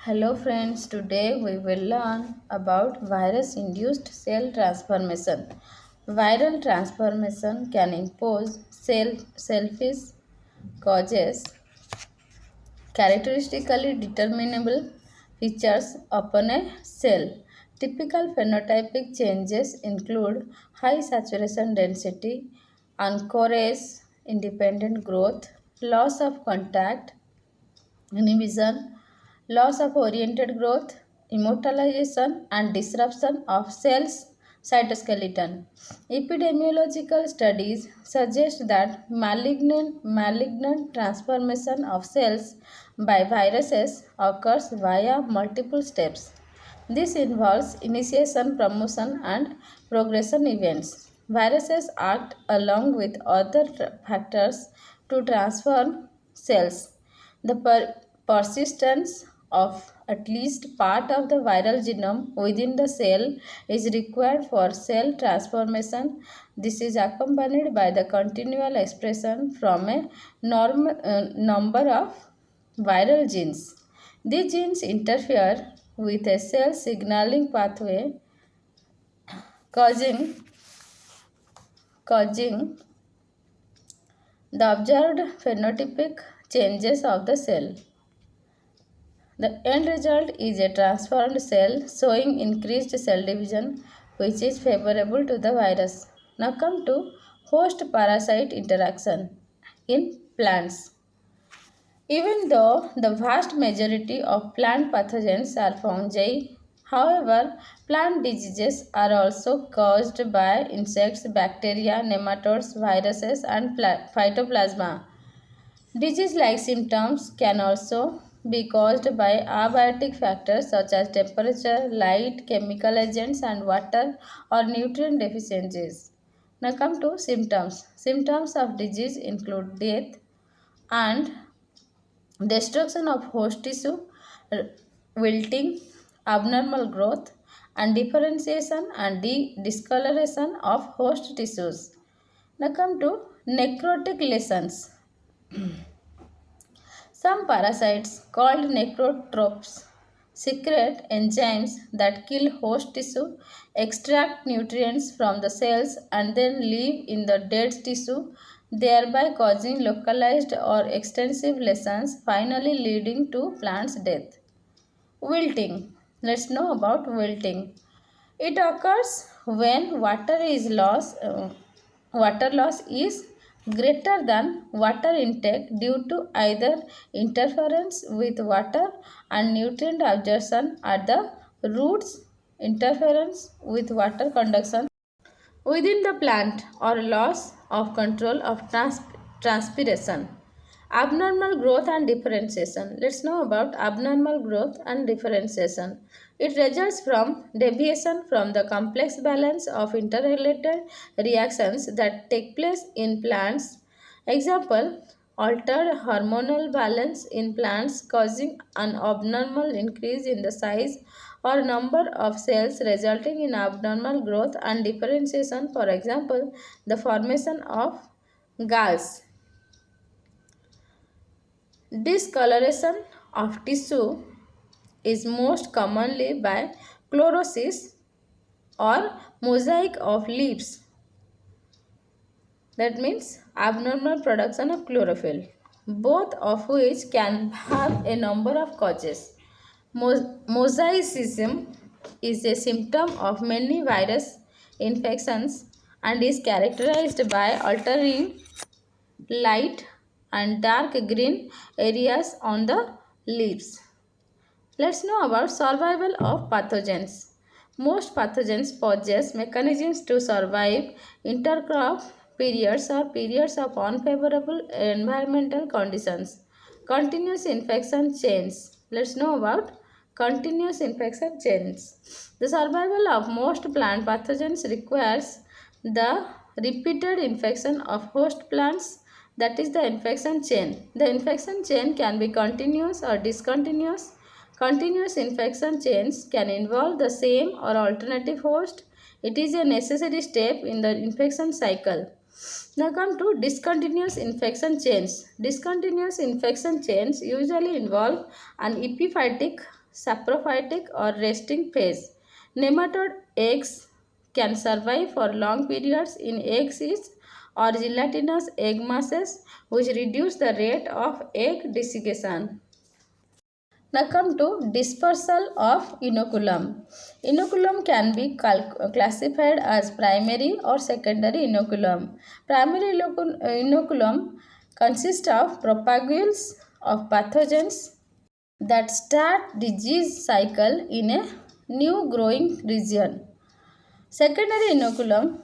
Hello friends, today we will learn about virus-induced cell transformation. Viral transformation can impose selfish causes, characteristically determinable features upon a cell. Typical phenotypic changes include high saturation density, encourage independent growth, loss of contact, inhibition, loss of oriented growth, immortalization, and disruption of cells cytoskeleton. Epidemiological studies suggest that malignant transformation of cells by viruses occurs via multiple steps. This involves initiation, promotion, and progression events. Viruses act along with other factors to transform cells. The persistence of at least part of the viral genome within the cell is required for cell transformation. This is accompanied by the continual expression from a number of viral genes. These genes interfere with a cell signaling pathway causing, causing the observed phenotypic changes of the cell. The end result is a transformed cell showing increased cell division which is favorable to the virus. Now come to host parasite interaction in plants. Even though the vast majority of plant pathogens are fungi, however, plant diseases are also caused by insects, bacteria, nematodes, viruses, and phytoplasma. Disease-like symptoms can also be caused by abiotic factors such as temperature, light, chemical agents, and water or nutrient deficiencies. Now come to symptoms. Symptoms of disease include death and destruction of host tissue, wilting, abnormal growth, and differentiation and discoloration of host tissues. Now come to necrotic lesions. Some parasites, called necrotrophs, secrete enzymes that kill host tissue, extract nutrients from the cells, and then live in the dead tissue, thereby causing localized or extensive lesions, finally leading to plant's death. Wilting. Let's know about wilting. It occurs when water loss is greater than water intake due to either interference with water and nutrient absorption at the roots, interference with water conduction within the plant, or loss of control of transpiration. Abnormal growth and differentiation. Let's know about abnormal growth and differentiation. It results from deviation from the complex balance of interrelated reactions that take place in plants. Example, altered hormonal balance in plants causing an abnormal increase in the size or number of cells resulting in abnormal growth and differentiation. For example, the formation of galls. Discoloration of tissue is most commonly by chlorosis or mosaic of leaves. That means abnormal production of chlorophyll, both of which can have a number of causes. Mosaicism is a symptom of many virus infections and is characterized by altering light and dark green areas on the leaves. Let's know about survival of pathogens. Most pathogens possess mechanisms to survive intercrop periods or periods of unfavorable environmental conditions. Continuous infection chains. Let's know about continuous infection chains. The survival of most plant pathogens requires the repeated infection of host plants, that is the infection chain. The infection chain can be continuous or discontinuous. Continuous infection chains can involve the same or alternative host. It is a necessary step in the infection cycle. Now come to discontinuous infection chains. Discontinuous infection chains usually involve an epiphytic saprophytic or resting phase. Nematode eggs can survive for long periods in egg sheets or gelatinous egg masses, which reduce the rate of egg desiccation. Now come to dispersal of inoculum. Inoculum can be classified as primary or secondary inoculum. Primary inoculum consists of propagules of pathogens that start disease cycle in a new growing region. Secondary inoculum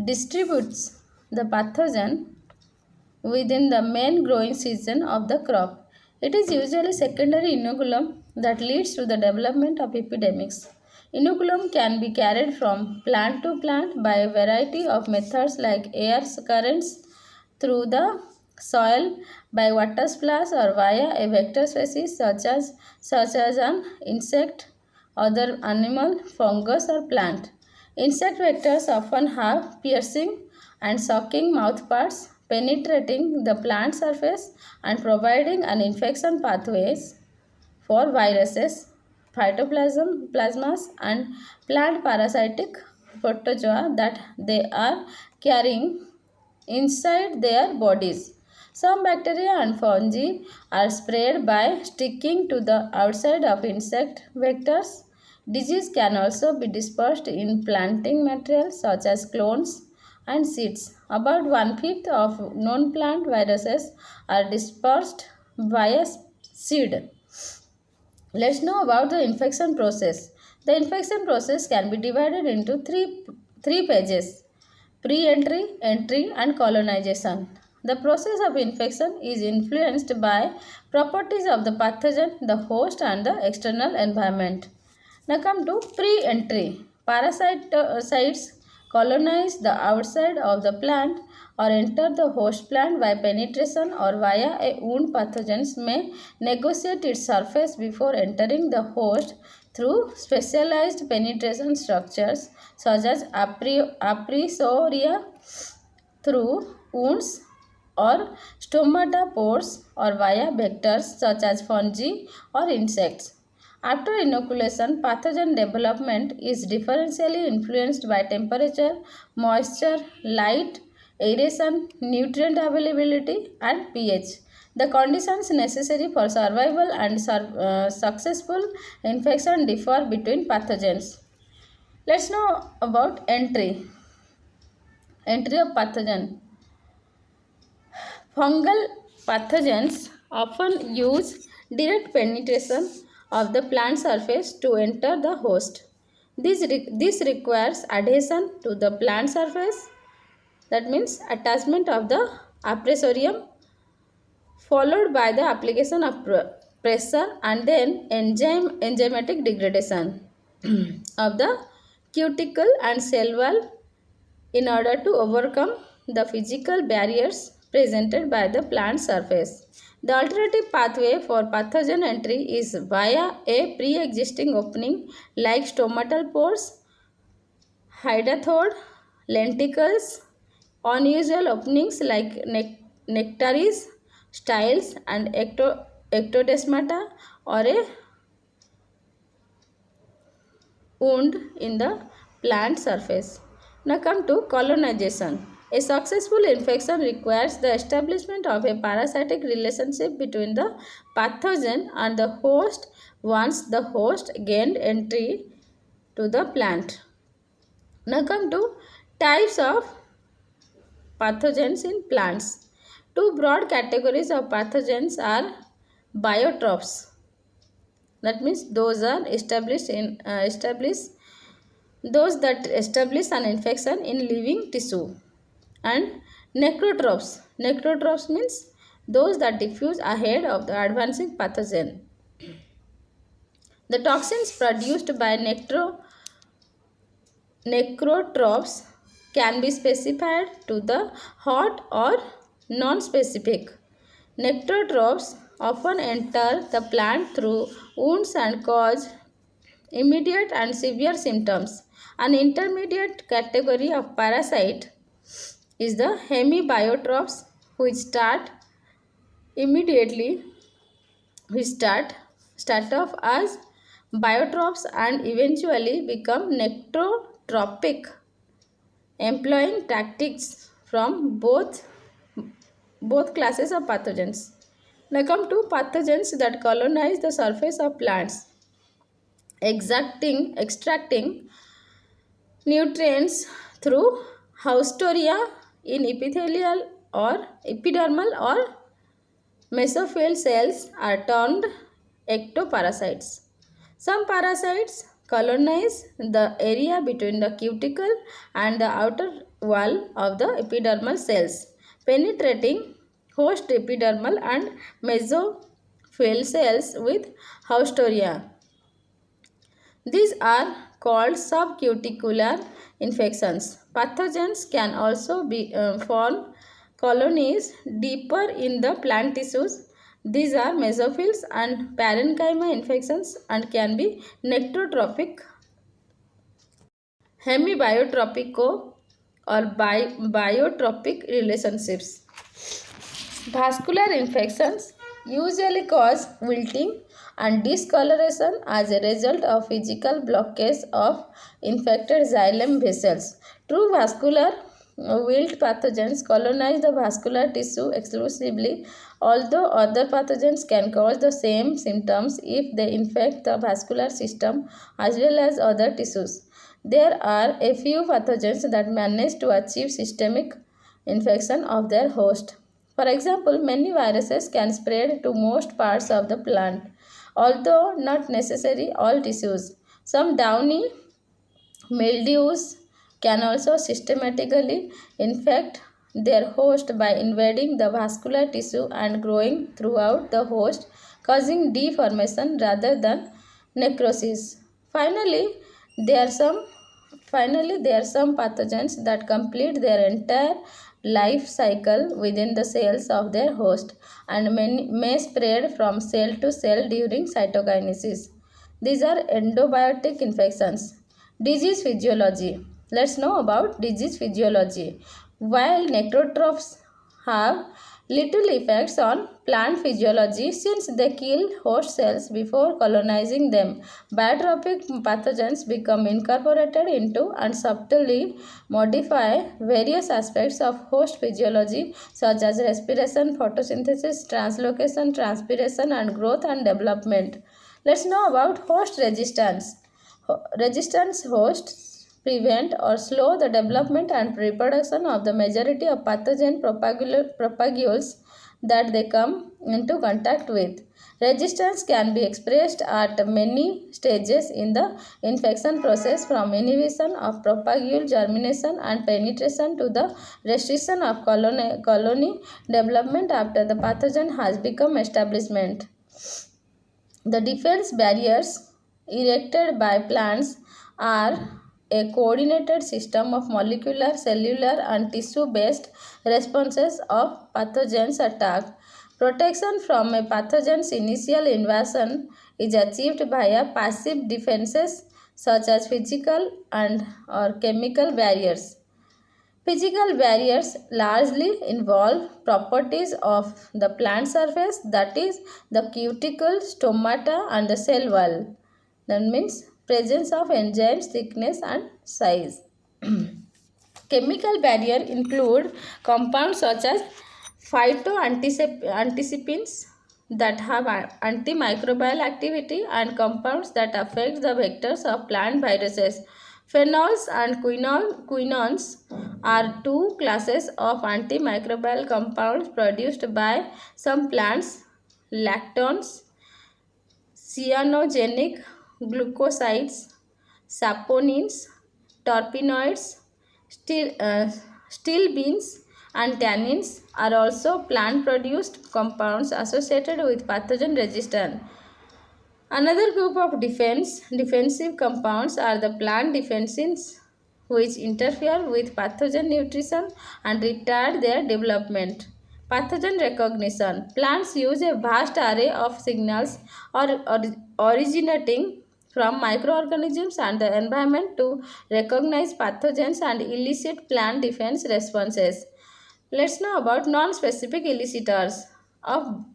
distributes the pathogen within the main growing season of the crop. It is usually secondary inoculum that leads to the development of epidemics. Inoculum can be carried from plant to plant by a variety of methods like air currents through the soil, by water splash, or via a vector species such as an insect, other animal, fungus, or plant. Insect vectors often have piercing and sucking mouthparts penetrating the plant surface and providing an infection pathways for viruses, plasmas, and plant parasitic protozoa that they are carrying inside their bodies. Some bacteria and fungi are spread by sticking to the outside of insect vectors. Disease can also be dispersed in planting material such as clones and seeds. About one-fifth of known plant viruses are dispersed via seed. Let's know about the infection process. The infection process can be divided into three pages: pre-entry, entry, and colonization. The process of infection is influenced by properties of the pathogen, the host, and the external environment. Now come to pre-entry. Parasites colonize the outside of the plant or enter the host plant by penetration or via a wound. Pathogens may negotiate its surface before entering the host through specialized penetration structures such as aprisoria through wounds or stomata pores or via vectors such as fungi or insects. After inoculation, pathogen development is differentially influenced by temperature, moisture, light, aeration, nutrient availability, and pH. The conditions necessary for survival and successful infection differ between pathogens. Let's know about entry. Entry of pathogen. Fungal pathogens often use direct penetration of the plant surface to enter the host. This requires adhesion to the plant surface, that means attachment of the apresorium, followed by the application of pressure and then enzymatic degradation of the cuticle and cell wall in order to overcome the physical barriers presented by the plant surface. The alternative pathway for pathogen entry is via a pre-existing opening like stomatal pores, hydathode, lenticles, unusual openings like nectaries, styles, and ectodesmata, or a wound in the plant surface. Now come to colonization. A successful infection requires the establishment of a parasitic relationship between the pathogen and the host once the host gained entry to the plant. Now come to types of pathogens in plants. Two broad categories of pathogens are biotrophs. That means those that establish an infection in living tissue, and necrotrophs. Necrotrophs means those that diffuse ahead of the advancing pathogen. The toxins produced by necrotrophs can be specified to the hot or non-specific. Necrotrophs often enter the plant through wounds and cause immediate and severe symptoms. An intermediate category of parasite is the hemibiotrophs, which start immediately, which start off as biotrophs and eventually become necrotropic, employing tactics from both classes of pathogens. Now come to pathogens that colonize the surface of plants, extracting nutrients through haustoria in epithelial or epidermal or mesophyll cells are termed ectoparasites. Some parasites colonize the area between the cuticle and the outer wall of the epidermal cells, penetrating host epidermal and mesophyll cells with haustoria. These are called subcuticular infections. Pathogens can also form colonies deeper in the plant tissues. These are mesophils and parenchyma infections and can be necrotropic, hemibiotropico, or biotropic relationships. Vascular infections usually cause wilting and discoloration as a result of physical blockage of infected xylem vessels. True vascular wilt pathogens colonize the vascular tissue exclusively, although other pathogens can cause the same symptoms if they infect the vascular system as well as other tissues. There are a few pathogens that manage to achieve systemic infection of their host. For example, many viruses can spread to most parts of the plant, although not necessarily all tissues. Some downy mildews can also systematically infect their host by invading the vascular tissue and growing throughout the host, causing deformation rather than necrosis. There are some Finally, there are some pathogens that complete their entire life cycle within the cells of their host and may spread from cell to cell during cytokinesis. These are endobiotic infections. Disease physiology. Let's know about disease physiology. While necrotrophs have little effects on plant physiology since they kill host cells before colonizing them, biotropic pathogens become incorporated into and subtly modify various aspects of host physiology such as respiration, photosynthesis, translocation, transpiration, and growth and development. Let's know about host resistance. Resistance hosts prevent or slow the development and reproduction of the majority of pathogen propagules that they come into contact with. Resistance can be expressed at many stages in the infection process, from inhibition of propagule germination and penetration to the restriction of colony development after the pathogen has become establishment. The defense barriers erected by plants are a coordinated system of molecular, cellular, and tissue based responses of pathogens attack. Protection from a pathogen's initial invasion is achieved via passive defenses such as physical and or chemical barriers. Physical barriers largely involve properties of the plant surface, that is, the cuticle, stomata, and the cell wall. That means presence of enzymes, thickness, and size. Chemical barrier include compounds such as phytoanticipins that have antimicrobial activity and compounds that affect the vectors of plant viruses. Phenols and quinones are two classes of antimicrobial compounds produced by some plants. Lactones, cyanogenic glucosides, saponins, terpenoids, stilbenes, and tannins are also plant produced compounds associated with pathogen resistance. Another group of defensive compounds are the plant defensins, which interfere with pathogen nutrition and retard their development. Pathogen recognition. Plants use a vast array of signals originating from microorganisms and the environment to recognize pathogens and elicit plant defense responses. Let's know about non-specific elicitors of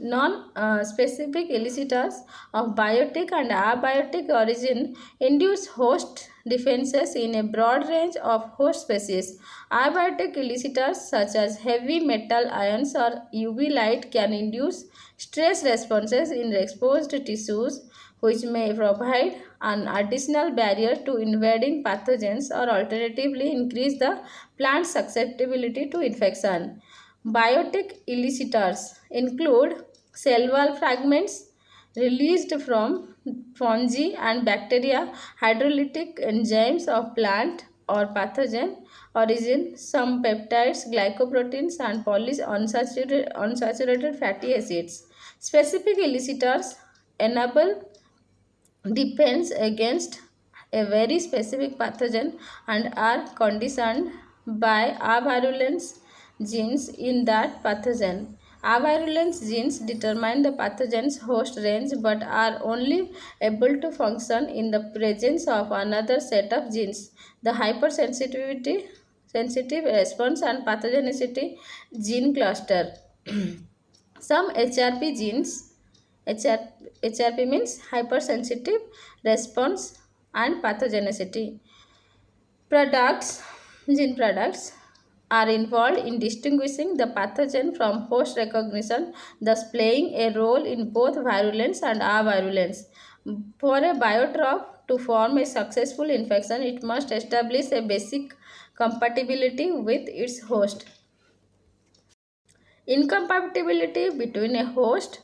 Non-specific elicitors of biotic and abiotic origin induce host defenses in a broad range of host species. Abiotic elicitors such as heavy metal ions or UV light can induce stress responses in exposed tissues, which may provide an additional barrier to invading pathogens or alternatively increase the plant's susceptibility to infection. Biotic elicitors include cell wall fragments released from fungi and bacteria, hydrolytic enzymes of plant or pathogen origin, some peptides, glycoproteins, and unsaturated fatty acids. Specific elicitors enable defense against a very specific pathogen and are conditioned by avirulence genes in that pathogen. Avirulence genes determine the pathogen's host range but are only able to function in the presence of another set of genes. The hypersensitivity, sensitive response and pathogenicity gene cluster. Some HRP genes, HR, HRP means hypersensitive response and pathogenicity. Gene products are involved in distinguishing the pathogen from host recognition, thus playing a role in both virulence and avirulence. For a biotrop to form a successful infection, it must establish a basic compatibility with its host. Incompatibility between a host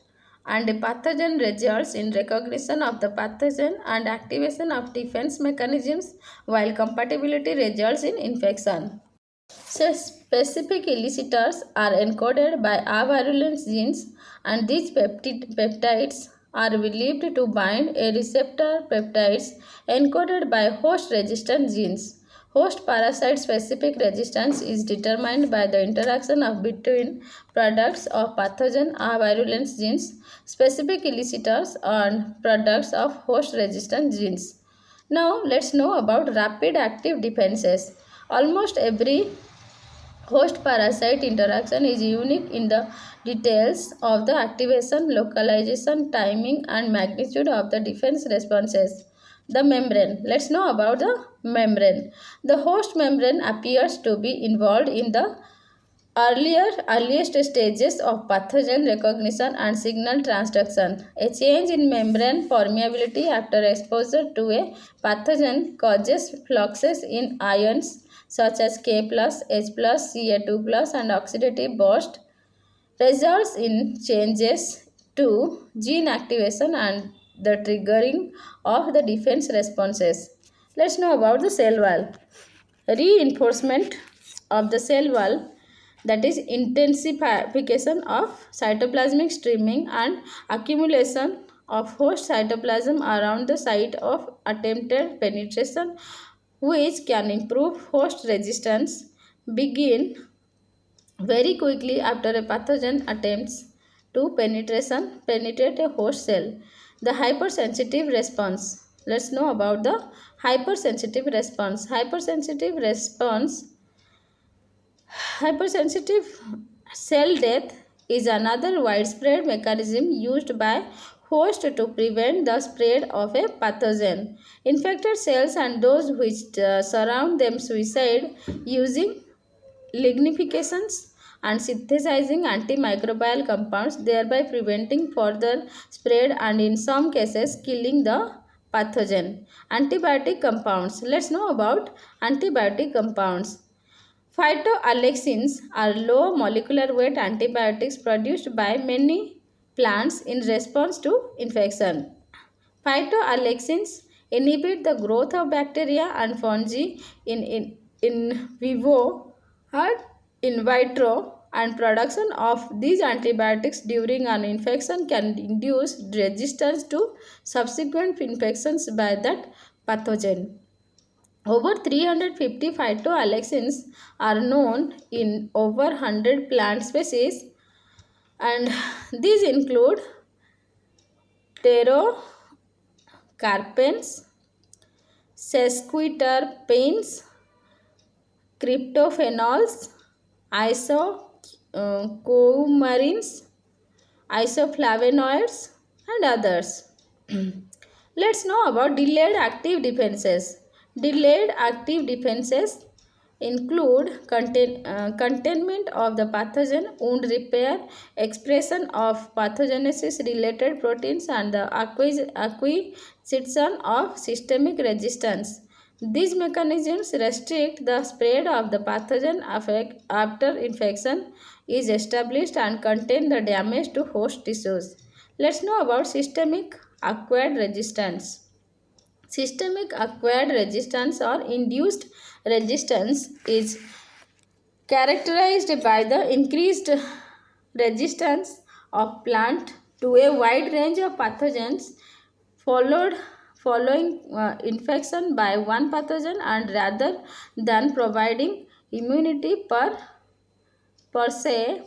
and a pathogen results in recognition of the pathogen and activation of defense mechanisms, while compatibility results in infection. So, specific elicitors are encoded by avirulence genes, and these peptides are believed to bind a receptor peptides encoded by host resistant genes. Host parasite specific resistance is determined by the interaction of between products of pathogen avirulence genes, specific elicitors, and products of host resistant genes. Now let's know about rapid active defenses. Almost every host parasite interaction is unique in the details of the activation, localization, timing, and magnitude of the defense responses. The membrane. Let's know about the membrane. The host membrane appears to be involved in the earliest stages of pathogen recognition and signal transduction. A change in membrane permeability after exposure to a pathogen causes fluxes in ions such as K+, H+, Ca2+, and oxidative burst, results in changes to gene activation and the triggering of the defense responses. Let's know about the cell wall. Reinforcement of the cell wall, that is intensification of cytoplasmic streaming and accumulation of host cytoplasm around the site of attempted penetration, which can improve host resistance, begin very quickly after a pathogen attempts to penetrate a host cell. The hypersensitive response. Let's know about the hypersensitive response. Hypersensitive cell death is another widespread mechanism used by hosts to prevent the spread of a pathogen. Infected cells and those which surround them suicide using lignifications and synthesizing antimicrobial compounds, thereby preventing further spread and in some cases killing the pathogen. Antibiotic compounds. Let's know about antibiotic compounds. Phytoalexins are low molecular weight antibiotics produced by many plants in response to infection. Phytoalexins inhibit the growth of bacteria and fungi in vivo and in vitro, and production of these antibiotics during an infection can induce resistance to subsequent infections by that pathogen. Over 350 phytoalexins are known in over 100 plant species, and these include pterocarpens, sesquiterpenes, cryptophenols, isocoumarins, isoflavonoids, and others. Let's know about delayed active defenses. Delayed active defenses include containment of the pathogen, wound repair, expression of pathogenesis related proteins, and the acquisition of systemic resistance. These mechanisms restrict the spread of the pathogen after infection is established and contain the damage to host tissues. Let's know about systemic acquired resistance. Systemic acquired resistance or induced resistance is characterized by the increased resistance of plant to a wide range of pathogens followed following infection by one pathogen, and rather than providing immunity per se.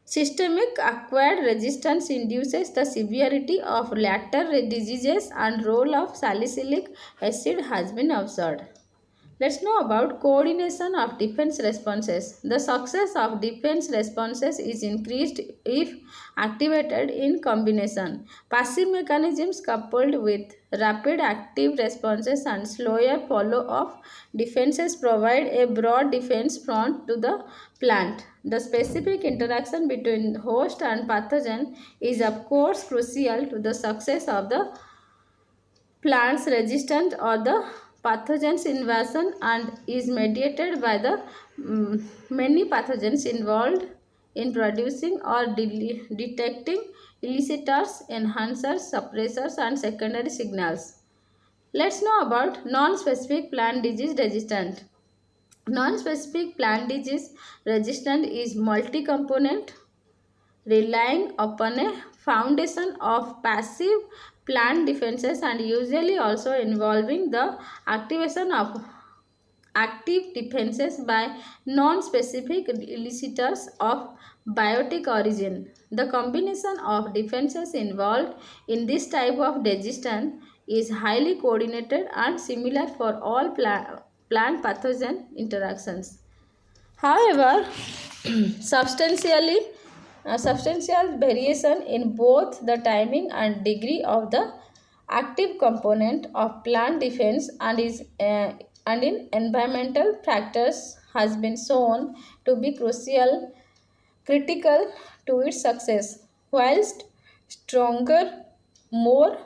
Systemic acquired resistance induces the severity of later diseases and role of salicylic acid has been observed. Let's know about coordination of defense responses. The success of defense responses is increased if activated in combination. Passive mechanisms coupled with rapid active responses and slower follow of defenses provide a broad defense front to the plant. The specific interaction between host and pathogen is of course crucial to the success of the plants resistant or the pathogens invasion and is mediated by the many pathogens involved in producing or detecting elicitors, enhancers, suppressors, and secondary signals. Let's know about non-specific plant disease resistant. Non-specific plant disease resistant is multi-component, relying upon a foundation of passive plant defenses and usually also involving the activation of active defenses by non-specific elicitors of biotic origin. The combination of defenses involved in this type of resistance is highly coordinated and similar for all plant pathogen interactions. However, substantially substantial variation in both the timing and degree of the active component of plant defense and in environmental factors has been shown to be critical to its success, whilst stronger, more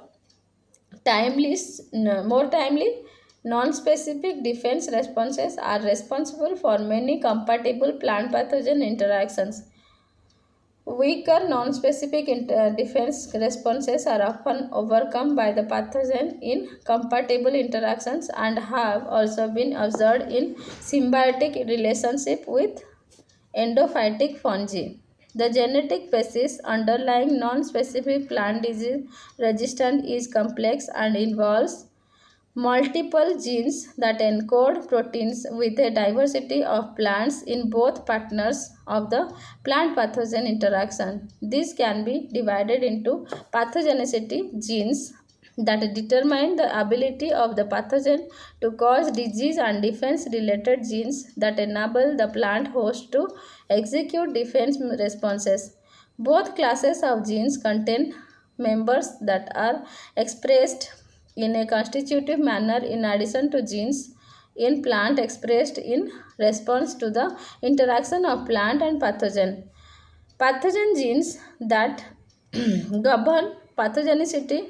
more timely non-specific defense responses are responsible for many compatible plant pathogen interactions. Weaker non-specific defense responses are often overcome by the pathogen in compatible interactions and have also been observed in symbiotic relationship with endophytic fungi. The genetic basis underlying non-specific plant disease resistance is complex and involves multiple genes that encode proteins with a diversity of plants in both partners of the plant pathogen interaction. These can be divided into pathogenicity genes that determine the ability of the pathogen to cause disease and defense related genes that enable the plant host to execute defense responses. Both classes of genes contain members that are expressed in a constitutive manner in addition to genes in plant expressed in response to the interaction of plant and pathogen. Pathogen genes that govern pathogenicity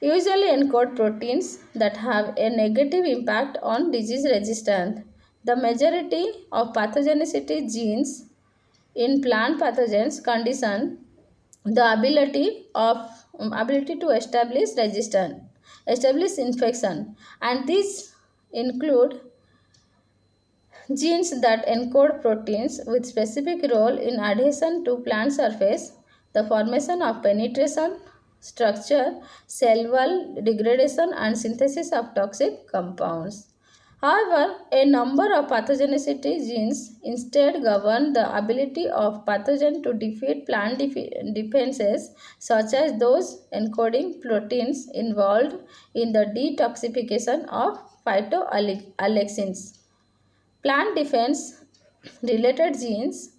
usually encode proteins that have a negative impact on disease resistance. The majority of pathogenicity genes in plant pathogens condition the ability to establish infection, and these include genes that encode proteins with specific role in adhesion to plant surface, the formation of penetration, structure, cell wall degradation, and synthesis of toxic compounds. However, a number of pathogenicity genes instead govern the ability of pathogen to defeat plant defenses, such as those encoding proteins involved in the detoxification of phytoalexins. Plant defense related genes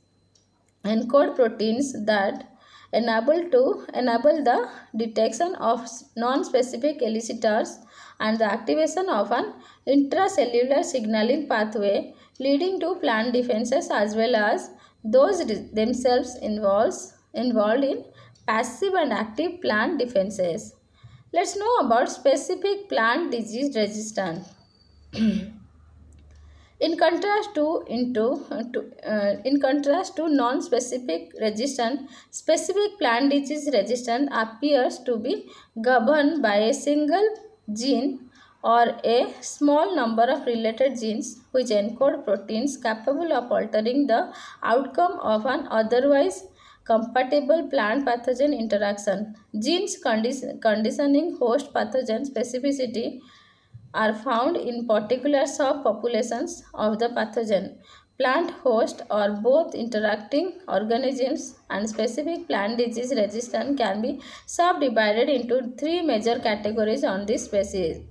encode proteins that enable the detection of non-specific elicitors and the activation of an intracellular signaling pathway leading to plant defenses as well as those themselves involved in passive and active plant defenses. Let's know about specific plant disease resistance. In contrast to non-specific resistance, specific plant disease resistance appears to be governed by a single gene or a small number of related genes which encode proteins capable of altering the outcome of an otherwise compatible plant pathogen interaction. Genes conditioning host pathogen specificity are found in particular subpopulations of the pathogen, plant host, or both. Interacting organisms and specific plant disease resistance can be subdivided into three major categories on this species.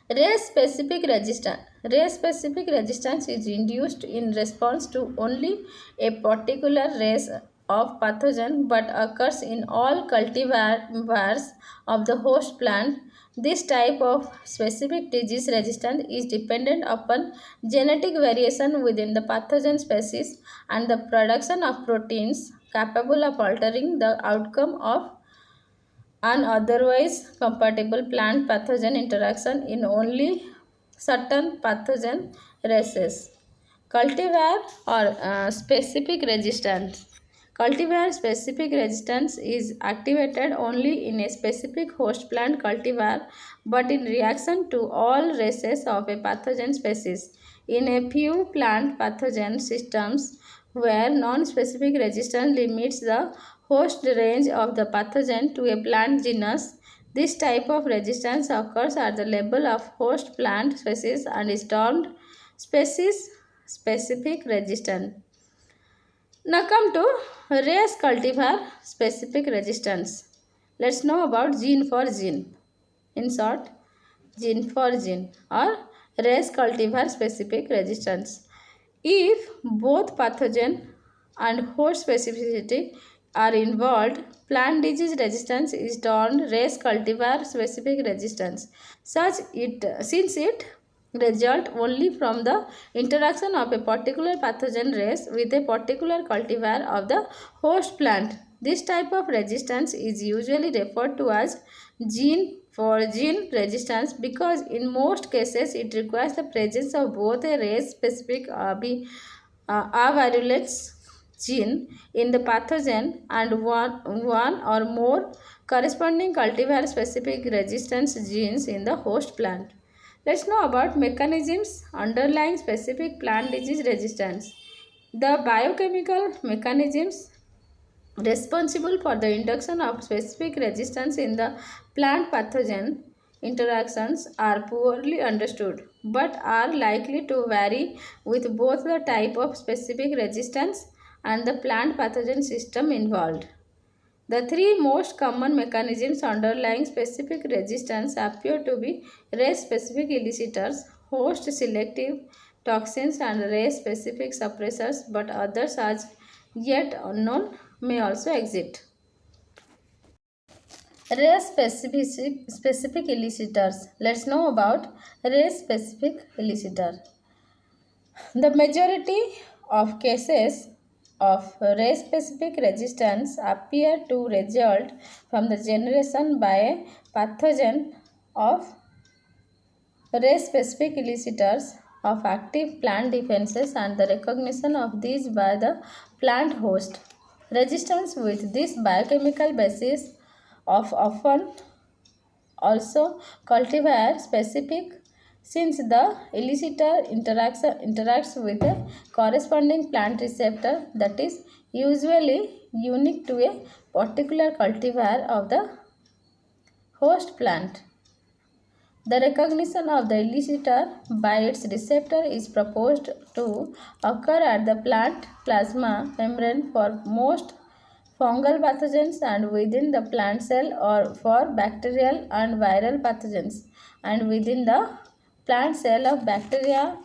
Race-specific resistance. Race-specific resistance is induced in response to only a particular race of pathogen but occurs in all cultivars of the host plant. This type of specific disease resistance is dependent upon genetic variation within the pathogen species and the production of proteins capable of altering the outcome of an otherwise compatible plant pathogen interaction in only certain pathogen races. Cultivar or specific resistance. Cultivar specific resistance is activated only in a specific host plant cultivar but in reaction to all races of a pathogen species. In a few plant pathogen systems where non-specific resistance limits the host range of the pathogen to a plant genus, this type of resistance occurs at the level of host plant species and is termed species specific resistance. Now come to race cultivar specific resistance. Let's know about gene for gene. In short, gene for gene or race cultivar specific resistance. If both pathogen and host specificity are involved, plant disease resistance is termed race cultivar specific resistance. Since it result only from the interaction of a particular pathogen race with a particular cultivar of the host plant. This type of resistance is usually referred to as gene for gene resistance because in most cases it requires the presence of both a race specific avirulence gene in the pathogen and one or more corresponding cultivar specific resistance genes in the host plant. Let's know about mechanisms underlying specific plant disease resistance. The biochemical mechanisms responsible for the induction of specific resistance in the plant pathogen interactions are poorly understood but are likely to vary with both the type of specific resistance and the plant pathogen system involved. The three most common mechanisms underlying specific resistance appear to be race-specific elicitors, host-selective toxins, and race-specific suppressors, but others as yet unknown may also exist. Race-specific elicitors. Let's know about race-specific elicitor. The majority of cases of race-specific resistance appear to result from the generation by a pathogen of race-specific elicitors of active plant defenses and the recognition of these by the plant host. Resistance with this biochemical basis of often also cultivar specific since the elicitor interacts with a corresponding plant receptor that is usually unique to a particular cultivar of the host plant. The recognition of the elicitor by its receptor is proposed to occur at the plant plasma membrane for most fungal pathogens and within the plant cell or for bacterial and viral pathogens and within the plant cell of bacteria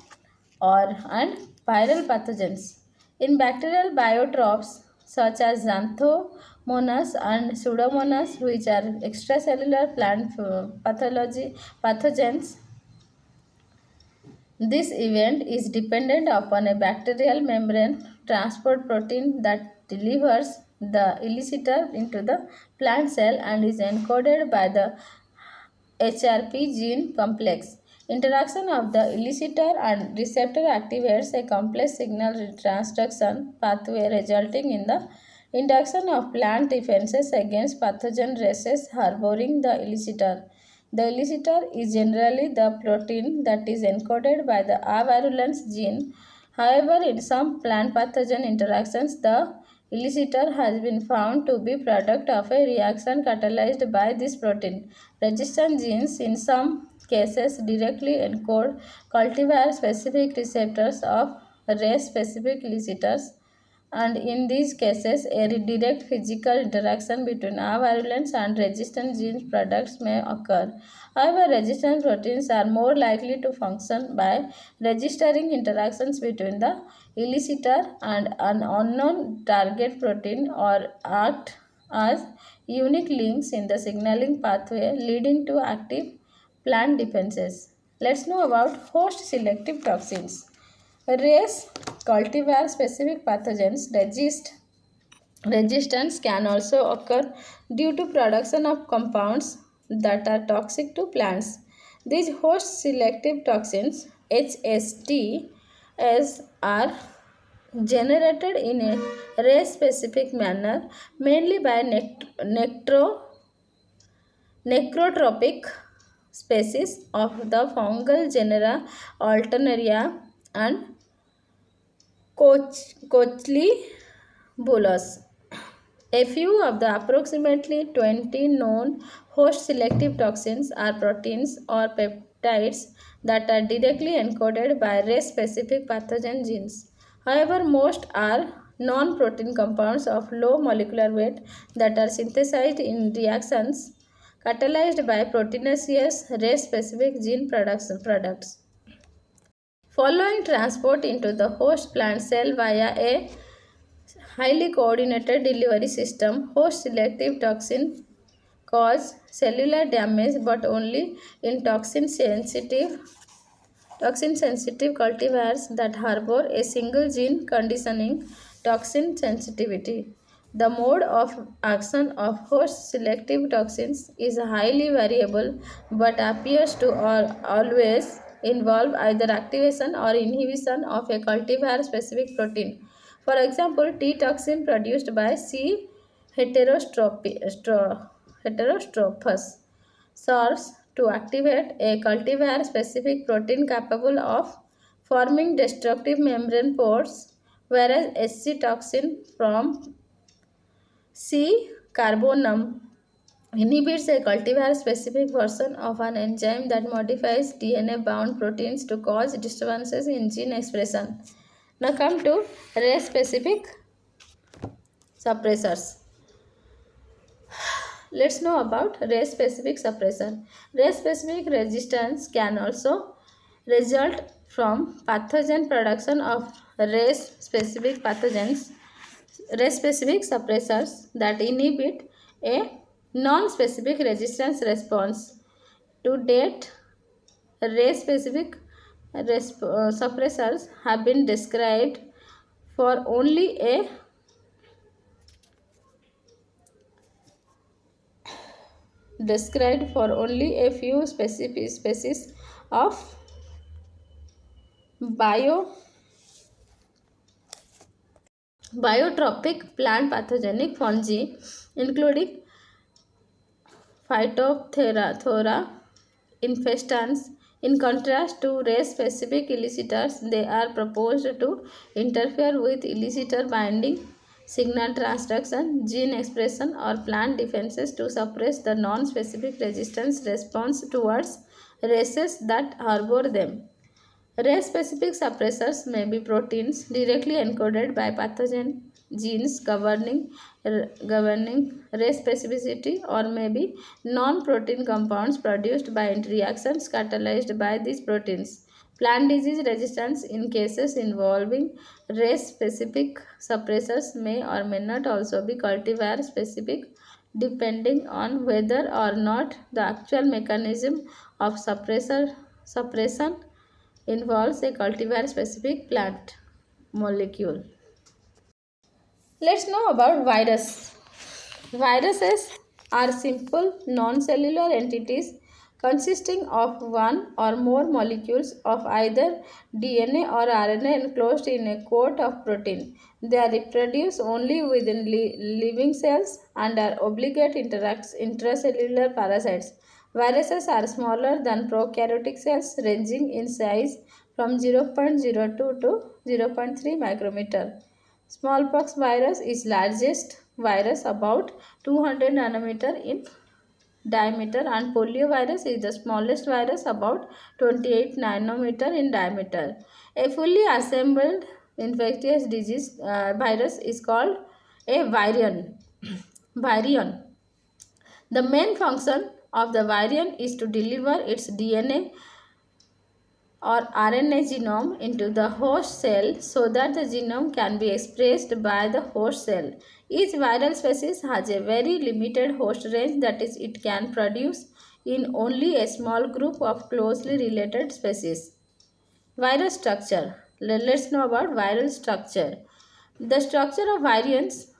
or and viral pathogens. In bacterial biotrophs such as Xanthomonas and Pseudomonas, which are extracellular plant pathogens, this event is dependent upon a bacterial membrane transport protein that delivers the elicitor into the plant cell and is encoded by the HRP gene complex. Interaction of the elicitor and receptor activates a complex signal transduction pathway resulting in the induction of plant defenses against pathogen races harboring the elicitor. The elicitor is generally the protein that is encoded by the avirulence gene. However, in some plant pathogen interactions, the elicitor has been found to be product of a reaction catalyzed by this protein. Resistant genes in some cases directly encode cultivar-specific receptors of race-specific elicitors, and in these cases, a direct physical interaction between avirulence and resistant gene products may occur. However, resistant proteins are more likely to function by registering interactions between the elicitor and an unknown target protein or act as unique links in the signaling pathway leading to active plant defenses. Let's know about host selective toxins. Race cultivar specific pathogens resistance can also occur due to production of compounds that are toxic to plants. These host selective toxins HSTs are generated in a race specific manner mainly by necrotropic species of the fungal genera Alternaria and Cochlebolus. A few of the approximately 20 known host-selective toxins are proteins or peptides that are directly encoded by race-specific pathogen genes. However, most are non-protein compounds of low molecular weight that are synthesized in reactions catalyzed by proteinaceous race-specific gene products. Following transport into the host plant cell via a highly coordinated delivery system, host selective toxin cause cellular damage but only in toxin sensitive cultivars that harbor a single gene conditioning toxin sensitivity. The mode of action of host selective toxins is highly variable but appears to always involve either activation or inhibition of a cultivar specific protein. For example, T toxin produced by C. heterostrophus serves to activate a cultivar specific protein capable of forming destructive membrane pores, whereas SC toxin from C. carbonum inhibits a cultivar specific version of an enzyme that modifies DNA bound proteins to cause disturbances in gene expression. Now come to race specific suppressors. Let's know about race specific suppression. Race specific resistance can also result from pathogen production of race specific pathogens, race specific suppressors that inhibit a non specific resistance response. To date, race specific suppressors have been described for only a few specific species of bio biotropic plant pathogenic fungi, including Phytophthora infestans. In contrast to race-specific elicitors, they are proposed to interfere with elicitor binding, signal transduction, gene expression, or plant defenses to suppress the non-specific resistance response towards races that harbor them. Race-specific suppressors may be proteins directly encoded by pathogen genes governing race specificity, or may be non-protein compounds produced by reactions catalyzed by these proteins. Plant disease resistance in cases involving race-specific suppressors may or may not also be cultivar-specific depending on whether or not the actual mechanism of suppression involves a cultivar-specific plant molecule. Let's know about virus. Viruses are simple non-cellular entities consisting of one or more molecules of either DNA or RNA enclosed in a coat of protein. They are reproduced only within living cells and are obligate intracellular parasites. Viruses are smaller than prokaryotic cells, ranging in size from 0.02 to 0.3 micrometer. Smallpox virus is largest virus, about 200 nanometer in diameter, and polio virus is the smallest virus, about 28 nanometer in diameter. A fully assembled infectious disease virus is called a virion. Virion. The main function of the virion is to deliver its DNA or RNA genome into the host cell so that the genome can be expressed by the host cell. Each viral species has a very limited host range, that is, it can produce in only a small group of closely related species. Virus structure. Let's know about viral structure. The structure of virions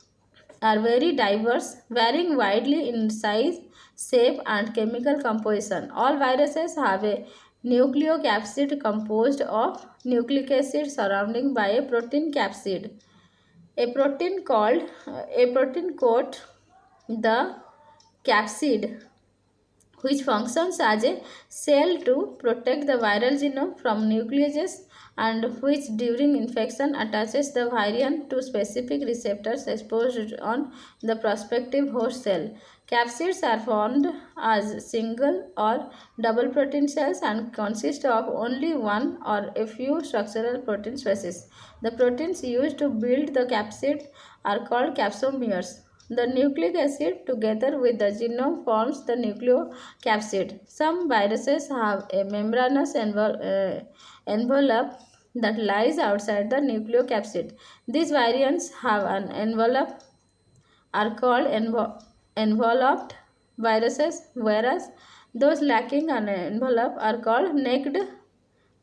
are very diverse, varying widely in size, shape, and chemical composition. All viruses have a nucleocapsid composed of nucleic acid surrounding by a protein capsid. A protein coat the capsid, which functions as a shell to protect the viral genome from nucleases, and which during infection attaches the virion to specific receptors exposed on the prospective host cell. Capsids are formed as single or double protein cells and consist of only one or a few structural protein species. The proteins used to build the capsid are called capsomeres. The nucleic acid together with the genome forms the nucleocapsid. Some viruses have a membranous envelope that lies outside the nucleocapsid. These variants have an envelope are called enveloped viruses, whereas those lacking an envelope are called naked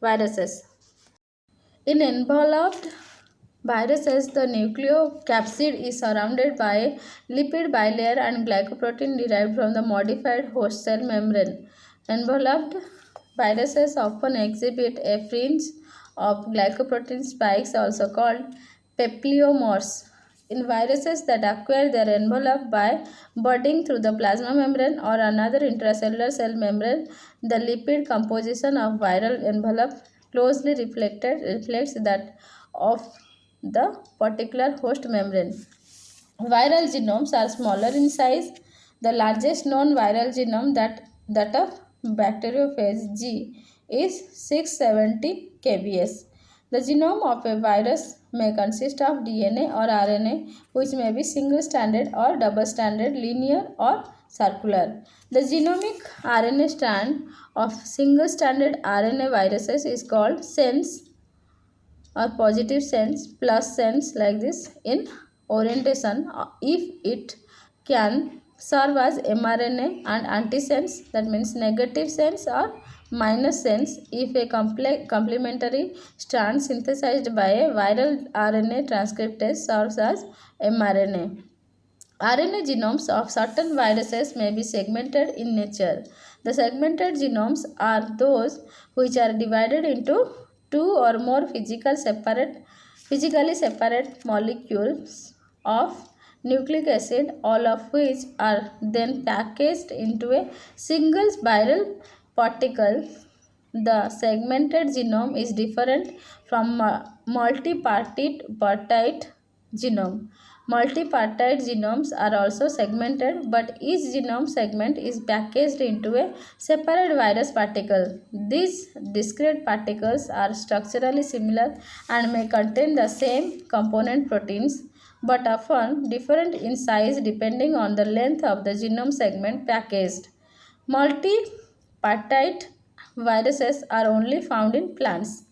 viruses. In enveloped viruses, the nucleocapsid is surrounded by a lipid bilayer and glycoprotein derived from the modified host cell membrane. Enveloped viruses often exhibit a fringe of glycoprotein spikes, also called peplomers. In viruses that acquire their envelope by budding through the plasma membrane or another intracellular cell membrane, the lipid composition of viral envelope closely reflects that of the particular host membrane. Viral genomes are smaller in size. The largest known viral genome, that of bacteriophage G, is 670 kbs. The genome of a virus may consist of DNA or RNA, which may be single-stranded or double-stranded, linear or circular. The genomic RNA strand of single-stranded RNA viruses is called sense or positive sense plus sense, like this in orientation, if it can serve as mRNA, and antisense, that means negative sense or minus sense, if a complementary strand synthesized by a viral RNA transcriptase serves as mRNA. RNA genomes of certain viruses may be segmented in nature. The segmented genomes are those which are divided into two or more physically separate molecules of nucleic acid, all of which are then packaged into a single spiral particle. The segmented genome is different from multipartite genome. Multipartite genomes are also segmented, but each genome segment is packaged into a separate virus particle. These discrete particles are structurally similar and may contain the same component proteins, but often different in size depending on the length of the genome segment packaged. Multipartite viruses are only found in plants.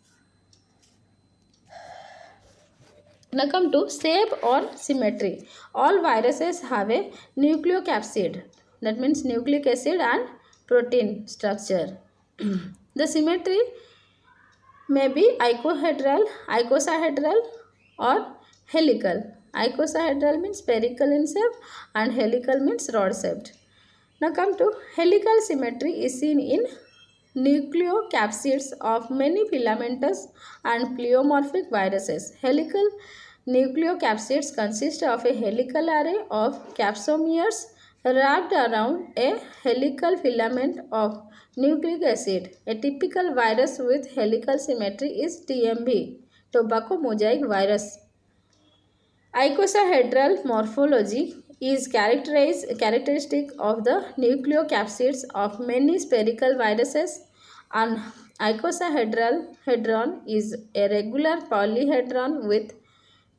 Now come to shape or symmetry. All viruses have a nucleocapsid, that means nucleic acid and protein structure. The symmetry may be icosahedral or helical. Icosahedral means spherical in shape and helical means rod shaped. Now come to helical symmetry is seen in nucleocapsids of many filamentous and pleomorphic viruses. Helical nucleocapsids consist of a helical array of capsomeres wrapped around a helical filament of nucleic acid. A typical virus with helical symmetry is TMV, tobacco mosaic virus. Icosahedral morphology is characteristic of the nucleocapsids of many spherical viruses. An icosahedron is a regular polyhedron with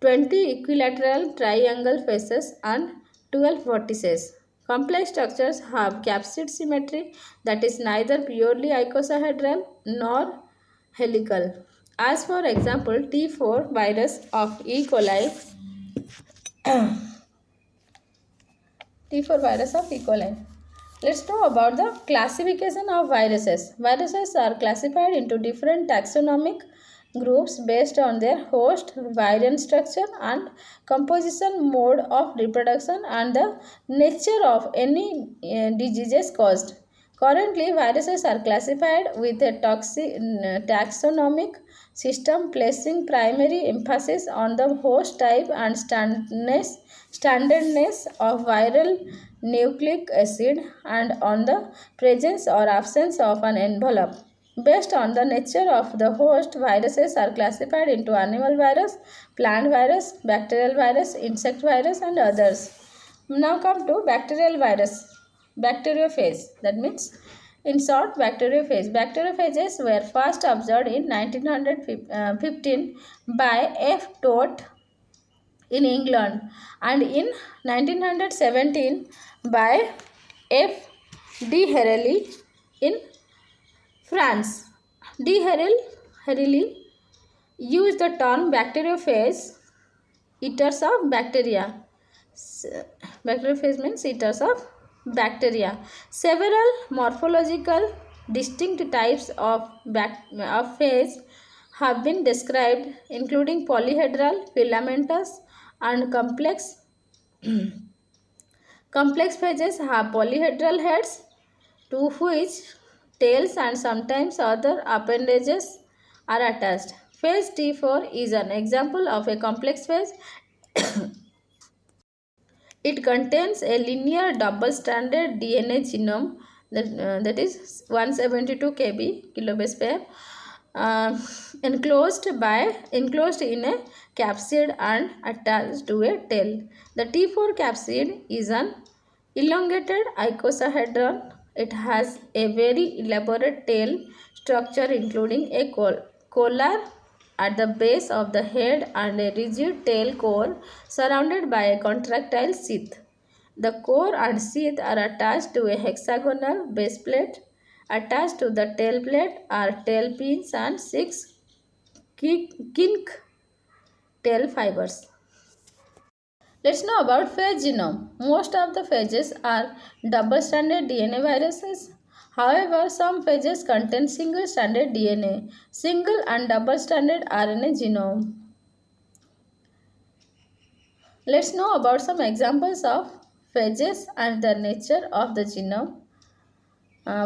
20 equilateral triangle faces and 12 vertices. Complex structures have capsid symmetry that is neither purely icosahedral nor helical. As for example, T4 virus of E. coli T4 virus of E. coli. Let's know about the classification of viruses. Viruses are classified into different taxonomic groups based on their host, virion structure and composition, mode of reproduction and the nature of any diseases caused. Currently, viruses are classified with a taxonomic system placing primary emphasis on the host type and standardness of viral nucleic acid and on the presence or absence of an envelope. Based on the nature of the host, viruses are classified into animal virus, plant virus, bacterial virus, insect virus and others. Now come to bacterial virus, bacteriophage. That means in short, bacteriophage. Bacteriophages were first observed in 1915 by F. Todt in England and in 1917 by F. de Herelle in France. De Herelle used the term bacteriophage, eaters of bacteria. Bacteriophage means eaters of bacteria. Several morphological distinct types of phage have been described, including polyhedral, filamentous, and complex. Complex phages have polyhedral heads to which tails and sometimes other appendages are attached. Phase T4 is an example of a complex phase. It contains a linear double-stranded DNA genome that is 172 kilobase pair enclosed in a capsid and attached to a tail. The T4 capsid is an elongated icosahedron. It has a very elaborate tail structure including a collar at the base of the head and a rigid tail core surrounded by a contractile sheath. The core and sheath are attached to a hexagonal base plate. Attached to the tail plate are tail pins and 6 kink tail fibers. Let's know about phage genome. Most of the phages are double-stranded DNA viruses. However, some phages contain single-stranded DNA, single and double-stranded RNA genome. Let's know about some examples of phages and the nature of the genome.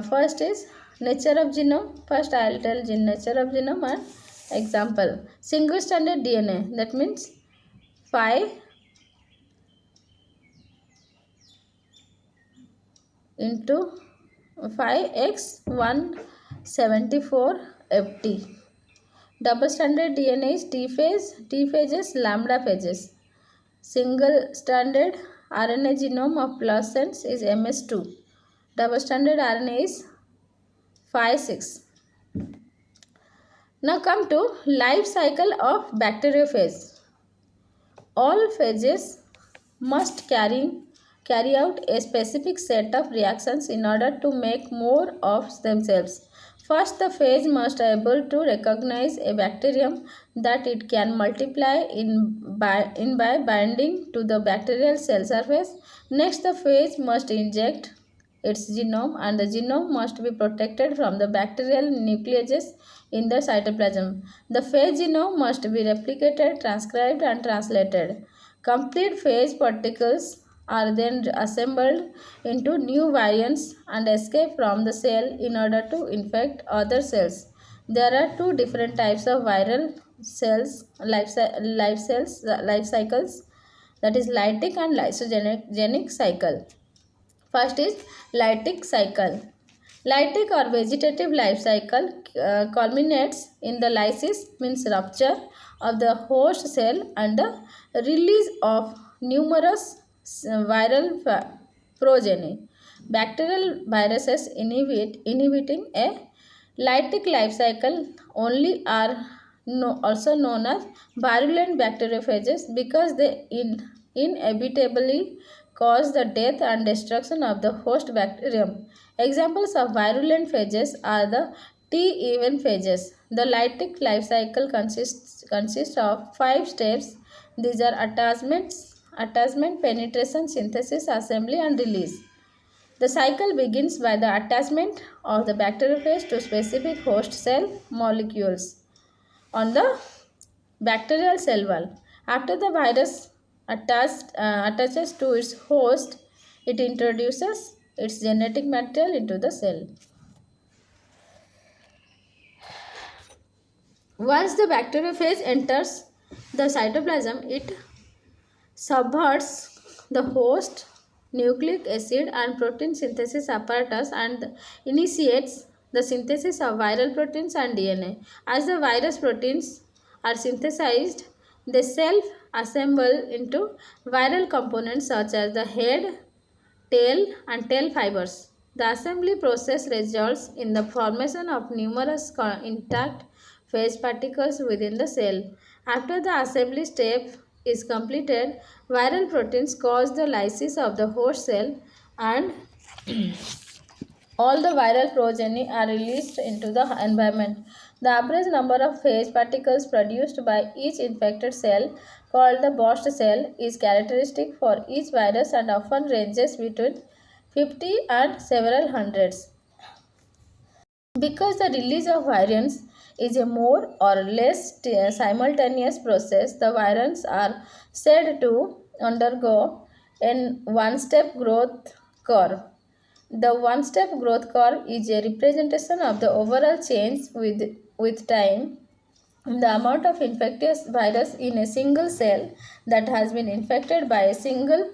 First is nature of genome. First I will tell nature of genome and example. Single-stranded DNA, that means 5 into 5x174 ft. Double-stranded DNA is T phase, T phages, lambda phages. Single-stranded RNA genome of placents is MS2. Double-stranded RNA is 5,6. Now come to life cycle of bacteriophage. All phages must carry out a specific set of reactions in order to make more of themselves. First, the phage must able to recognize a bacterium that it can multiply by binding to the bacterial cell surface. Next, the phage must inject its genome, and the genome must be protected from the bacterial nucleases in the cytoplasm. The phage genome must be replicated, transcribed, and translated. Complete phage particles are then assembled into new variants and escape from the cell in order to infect other cells. There are two different types of viral life cycles, that is lytic and lysogenic cycle. First is lytic cycle. Lytic or vegetative life cycle culminates in the lysis, means rupture of the host cell and the release of numerous viral progeny. Bacterial viruses inhibiting a lytic life cycle only are also known as virulent bacteriophages because they inevitably cause the death and destruction of the host bacterium. Examples of virulent phages are the T-even phages. The lytic life cycle consists of 5 steps. These are attachment, penetration, synthesis, assembly, and release. The cycle begins by the attachment of the bacteriophage to specific host cell molecules on the bacterial cell wall. After the virus attaches to its host, it introduces its genetic material into the cell. Once the bacteriophage enters the cytoplasm, it subverts the host nucleic acid and protein synthesis apparatus and initiates the synthesis of viral proteins and DNA. As the virus proteins are synthesized, they self-assemble into viral components such as the head, tail, and tail fibers. The assembly process results in the formation of numerous intact phage particles within the cell. After the assembly step is completed, viral proteins cause the lysis of the host cell and all the viral progeny are released into the environment. The average number of phage particles produced by each infected cell, called the burst cell, is characteristic for each virus and often ranges between 50 and several hundreds. Because the release of virions is a more or less simultaneous process, the virions are said to undergo a one-step growth curve. The one-step growth curve is a representation of the overall change with time in the amount of infectious virus in a single cell that has been infected by a single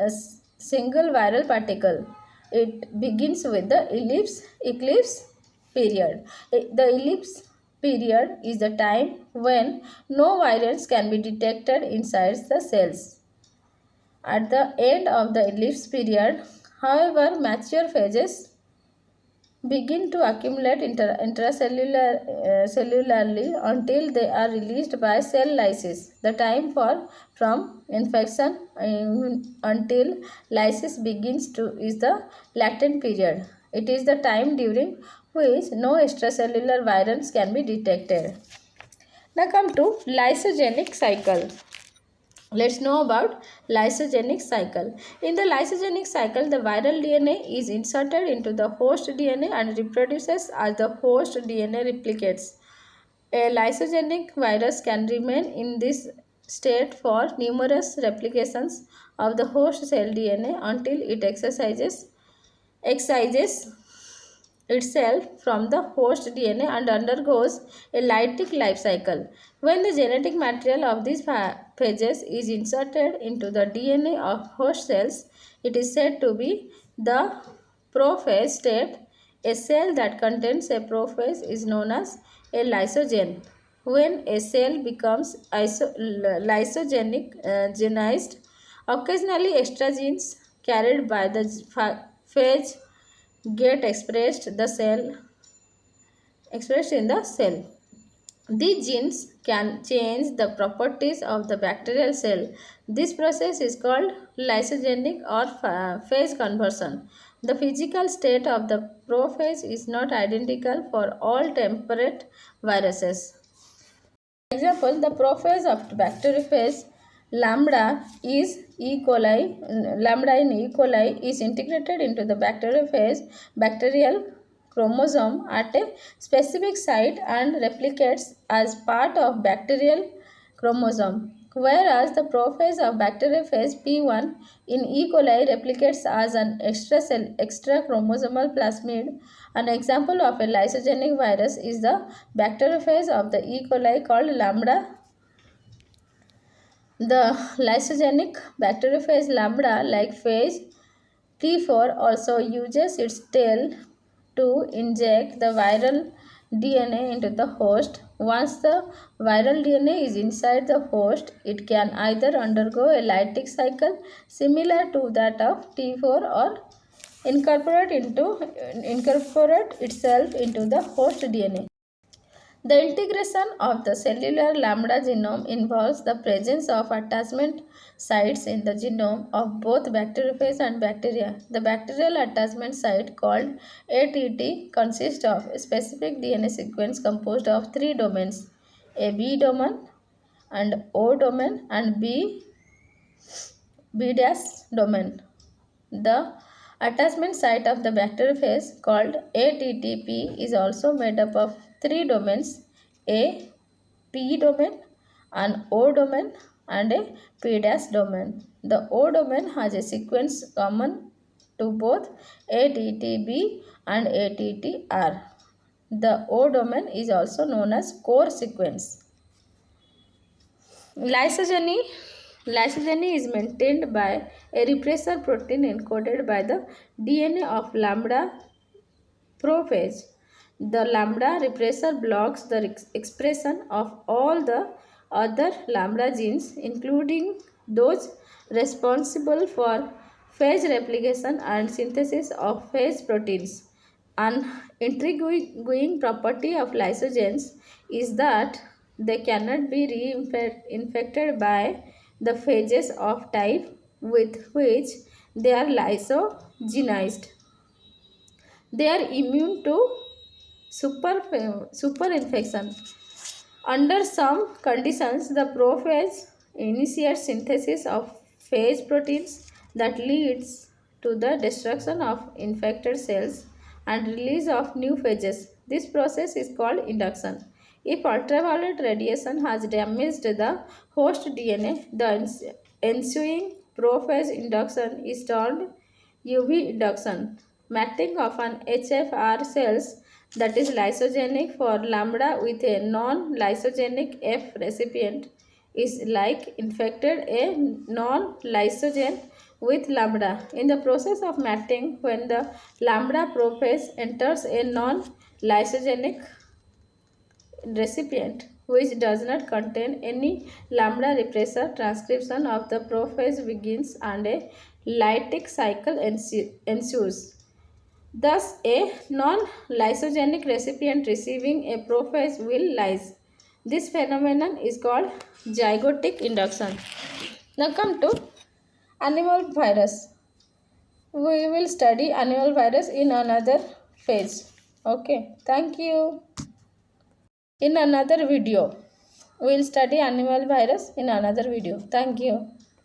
viral particle. It begins with the eclipse period. The ellipse period is the time when no virus can be detected inside the cells. At the end of the ellipse period, however, mature phages begin to accumulate cellularly until they are released by cell lysis. The time from infection until lysis begins to is the latent period. It is the time during which no extracellular virus can be detected. Now come to lysogenic cycle. Let's know about lysogenic cycle. In the lysogenic cycle, the viral DNA is inserted into the host DNA and reproduces as the host DNA replicates. A lysogenic virus can remain in this state for numerous replications of the host cell DNA until it excises itself from the host DNA and undergoes a lytic life cycle. When the genetic material of these phages is inserted into the DNA of host cells, it is said to be the prophase state. A cell that contains a prophase is known as a lysogen. When a cell becomes lysogenized, occasionally extra genes carried by the phage get expressed in the cell. These genes can change the properties of the bacterial cell. This process is called lysogenic or phase conversion. The physical state of the prophase is not identical for all temperate viruses. For example, the prophase of bacteriophage lambda in E. coli is integrated into the bacteriophage bacterial chromosome at a specific site and replicates as part of bacterial chromosome. Whereas the prophase of bacteriophage P1 in E. coli replicates as an extra chromosomal plasmid. An example of a lysogenic virus is the bacteriophage of the E. coli called lambda. The lysogenic bacteriophage lambda-like phage T4 also uses its tail to inject the viral DNA into the host. Once the viral DNA is inside the host, it can either undergo a lytic cycle similar to that of T4 or incorporate itself into the host DNA. The integration of the cellular lambda genome involves the presence of attachment sites in the genome of both bacteriophage and bacteria. The bacterial attachment site, called ATT, consists of a specific DNA sequence composed of three domains: a B domain and O domain and B domain. The attachment site of the bacteriophage, called ATTP, is also made up of three domains: a P domain, an O domain, and a P domain. The O domain has a sequence common to both ATTB and ATTR. The O domain is also known as core sequence. Lysogeny is maintained by a repressor protein encoded by the DNA of lambda prophage. The lambda repressor blocks the expression of all the other lambda genes, including those responsible for phage replication and synthesis of phage proteins. An intriguing property of lysogens is that they cannot be reinfected by the phages of type with which they are lysogenized. They are immune to superinfection. Under some conditions, the prophage initiates synthesis of phage proteins that leads to the destruction of infected cells and release of new phages. This process is called induction. If ultraviolet radiation has damaged the host DNA, the ensuing prophage induction is termed UV induction. Matting of an HFR cells that is lysogenic for lambda with a non-lysogenic F recipient is like infected a non-lysogen with lambda. In the process of matting, when the lambda prophase enters a non-lysogenic recipient which does not contain any lambda repressor, transcription of the prophase begins and a lytic cycle ensues. Thus, a non-lysogenic recipient receiving a prophase will lyse. This phenomenon is called zygotic induction. Now come to animal virus. We will study animal virus in another phase. Okay, thank you. In another video, we will study animal virus in another video. Thank you.